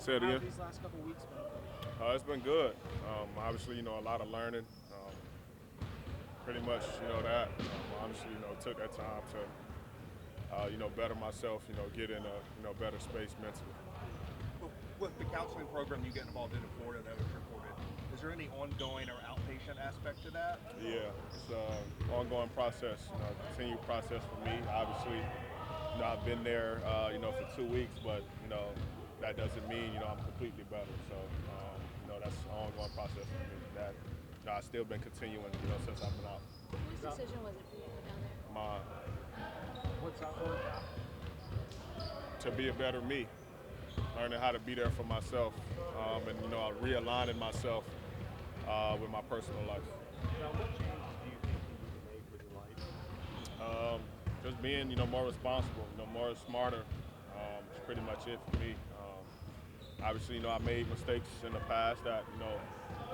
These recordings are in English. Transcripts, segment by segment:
Say it How again. have these last couple weeks been for you? It's been good. Obviously, a lot of learning. Pretty much, that. Honestly, took that time to, better myself. Get in a, better space mentally. Well, with the counseling program you get involved in Florida that was reported, is there any ongoing or outpatient aspect to that? Yeah, it's an ongoing process. Continued process for me. Obviously, I've been there, for 2 weeks, but that doesn't mean I'm completely better. So, that's an ongoing process for me. That I've still been continuing, since I've been out. Whose decision was it for you to go down there? My What's up for you? To be a better me, learning how to be there for myself, and realigning myself with my personal life. John, what changes do you think you need to make with your life? Just being, more responsible, more smarter. Is pretty much it for me. Obviously, I made mistakes in the past that,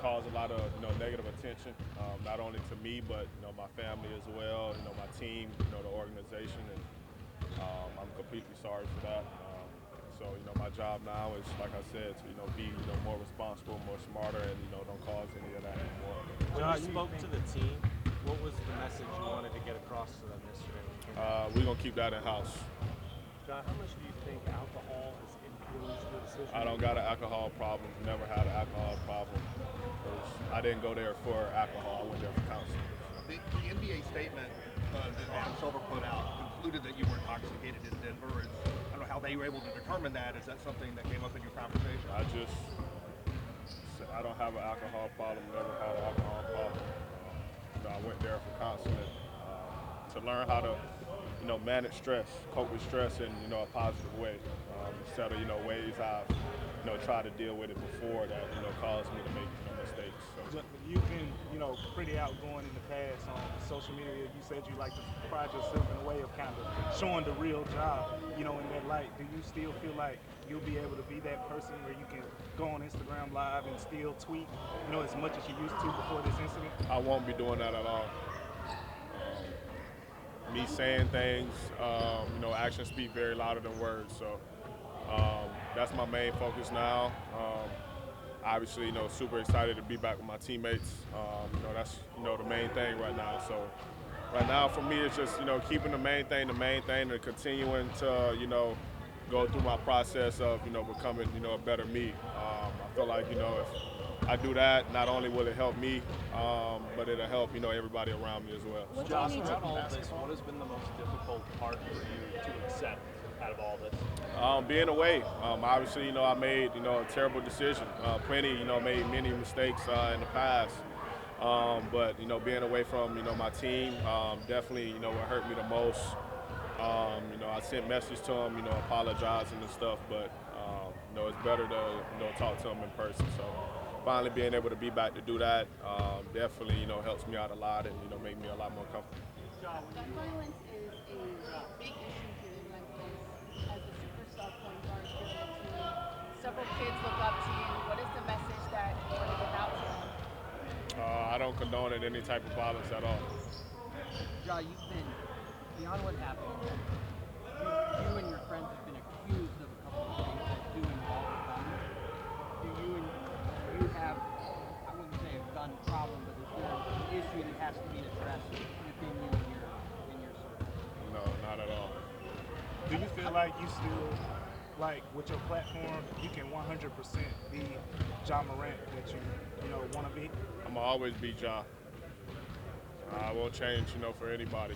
caused a lot of, negative attention, not only to me, but, my family as well, my team, the organization, and I'm completely sorry for that. So, my job now is, like I said, to, be, more responsible, more smarter, and, don't cause any of that anymore. When you spoke to the team, what was the message you wanted to get across to them yesterday? We're going to keep that in-house. John, how much do you think alcohol has influenced your decision? I don't got an alcohol problem, never had an alcohol problem. 'Cause I didn't go there for alcohol, I went there for counseling. The NBA statement that Adam Silver put out concluded that you were intoxicated in Denver. I don't know how they were able to determine that. Is that something that came up in your conversation? I don't have an alcohol problem, never had an alcohol problem. I went there for counseling to learn how to, manage stress, cope with stress in, a positive way, instead of, ways I've, tried to deal with it before that, caused me to make, mistakes. So. You've been, pretty outgoing in the past on social media. You said you like to pride yourself in a way of kind of showing the real job, in that light. Do you still feel like you'll be able to be that person where you can go on Instagram Live and still tweet, as much as you used to before this incident? I won't be doing that at all. Me saying things, actions speak very louder than words. So that's my main focus now. Obviously, super excited to be back with my teammates. That's, the main thing right now. So right now for me, it's just, keeping the main thing, and continuing to, go through my process of, becoming, a better me. I feel like, if I do that, not only will it help me, but it'll help, everybody around me as well. What do you Josh, need throughout to all this, what has been the most difficult part for you to accept out of all this? Being away. Obviously, I made, a terrible decision. Made many mistakes in the past. But, being away from, my team, definitely, what hurt me the most. I sent messages to them, apologizing and stuff, but, it's better to, talk to them in person. So finally being able to be back to do that, definitely, helps me out a lot and, make me a lot more comfortable. Gun violence is a big issue here in Memphis as a superstar point guard here on the team. Several kids look up to you. What is the message that you want to get out to them? I don't condone it, any type of violence at all. Ja, you've been, beyond what happened, you and your friends have been accused of a couple of things that do involve guns. Do you have, I wouldn't say a gun problem, but is there an issue that has to be addressed within you and your circle? No, not at all. Do you feel like you still, like with your platform, you can 100% be Ja Morant that you want to be? I'm gonna always be Ja. I won't change, for anybody.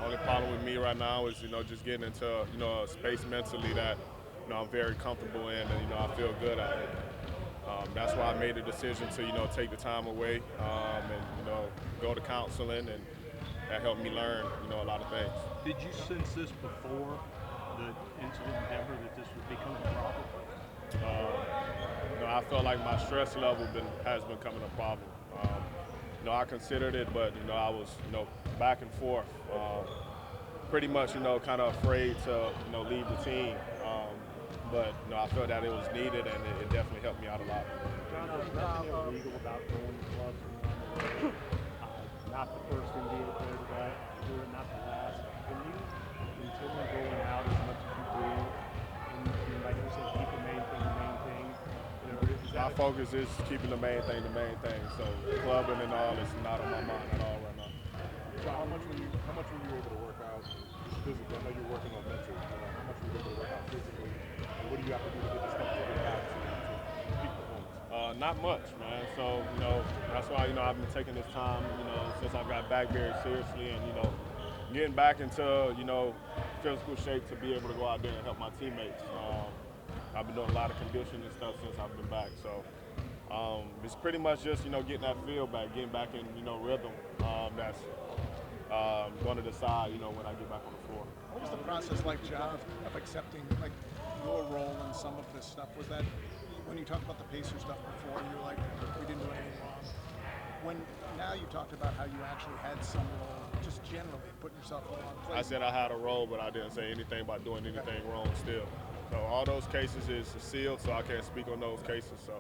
Only problem with me right now is, just getting into, a space mentally that, I'm very comfortable in and, I feel good at it. That's why I made the decision to, take the time away and, go to counseling, and that helped me learn, a lot of things. Did you sense this before the incident in Denver that this would become a problem? I felt like my stress level has been becoming a problem. I considered it, but I was back and forth, pretty much kind of afraid to leave the team. But I felt that it was needed, and it definitely helped me out a lot. John, there's nothing illegal about going to clubs and on the road. Not the first NBA player to do it, not the last. Can you continue going out as much as you do, and like you said, keep my focus is keeping the main thing. So clubbing and all is not on my mind at all right now. So how much were you able to work out physically? I know you're working on mental. How much were you able to work out physically? And what do you have to do to get this stuff to get back to peak performance? Not much, man. So, that's why, I've been taking this time, since I got back very seriously and, getting back into, physical shape to be able to go out there and help my teammates. I've been doing a lot of conditioning and stuff since I've been back. So it's pretty much just, getting that feel back, getting back in, rhythm. That's going to decide, when I get back on the floor. What was the process like, John, of accepting like your role in some of this stuff? Was that when you talked about the Pacer stuff before, you were like, we didn't do anything wrong? When now you talked about how you actually had some role, just generally putting yourself in the wrong place. I said I had a role, but I didn't say anything about doing anything wrong still. So all those cases is sealed, so I can't speak on those cases. So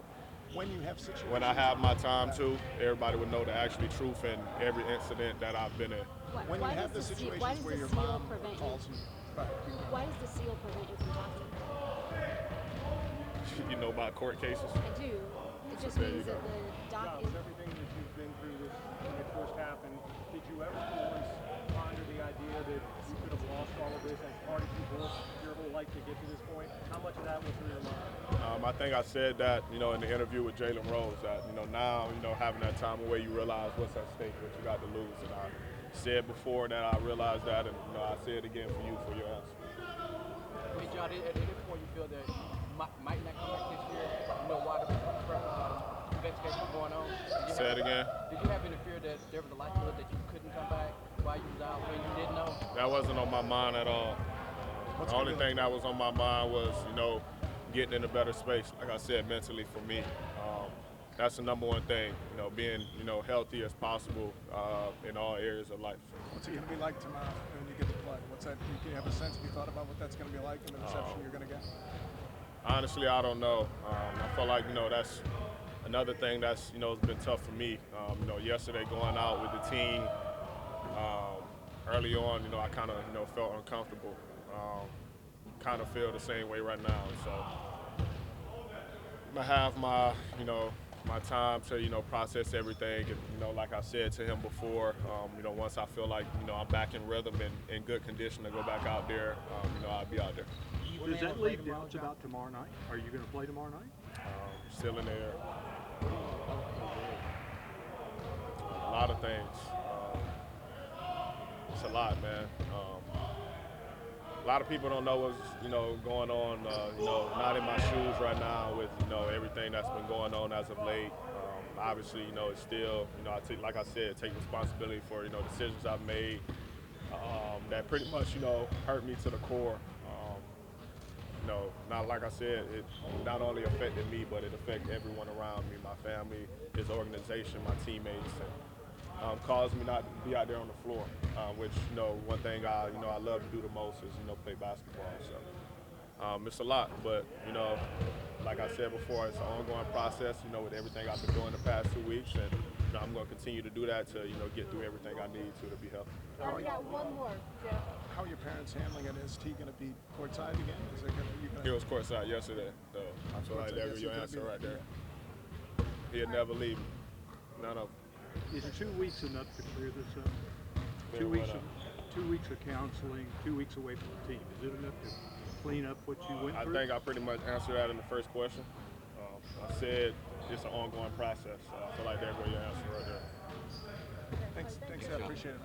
when you have situations, when I have my time too, everybody would know the actual truth in every incident that I've been in. When you have the situations where your mom calls you, why does the seal prevent you from talking? You know about court cases? I do. It just means that the doc is. Everything that you've been through this in the first half, and did you ever once ponder the idea that you could have lost all of this as part of your whole life to get to this point? How much of that was through your mind? I think I said that, in the interview with Jalen Rose, that, now, having that time away, you realize what's at stake, what you got to lose. And I said before that I realized that, and, I say it again for you, for your answer. Hey, John, at any point you feel that might not come back this year, while the investigation was going on? Say it again? Did you have any fear that there was a likelihood that you couldn't come back while you was out when you didn't know? That wasn't on my mind at all. The only thing that was on my mind was, getting in a better space, like I said, mentally for me. That's the number one thing, being, healthy as possible in all areas of life. What's it going to be like tomorrow when you get to play? What's that? Can you have a sense? Have you thought about what that's going to be like and the reception you're going to get? Honestly, I don't know. I feel like, that's another thing that's, has been tough for me. Yesterday going out with the team, early on, I kind of, felt uncomfortable. Kind of feel the same way right now. So I'm going to have my, my time to, process everything. And, like I said to him before, once I feel like, I'm back in rhythm and in good condition to go back out there, I'll be out there. Does that leave doubts about tomorrow night? Are you going to play tomorrow night? Still in the air. A lot of things. It's a lot, man. A lot of people don't know what's, going on, not in my shoes right now with, everything that's been going on as of late. Obviously, it's still, like I said, take responsibility for, decisions I've made that pretty much, hurt me to the core. Not like I said, it not only affected me, but it affected everyone around me, my family, his organization, my teammates, and caused me not to be out there on the floor, which, one thing I love to do the most is, play basketball. So it's a lot, but, like I said before, it's an ongoing process, with everything I've been doing the past 2 weeks, and I'm going to continue to do that to, get through everything I need to be healthy. We got one more, Jeff. How are your parents handling it? Is T going to be courtside again? Is it He was courtside yesterday, so I feel like that was your answer right there. He'll never leave me. None of them. Is 2 weeks enough to clear this up? 2 weeks of counseling, 2 weeks away from the team. Is it enough to clean up what you went through? I think I pretty much answered that in the first question. I said it's an ongoing process. So I feel like that was your answer right there. Thanks, I appreciate it.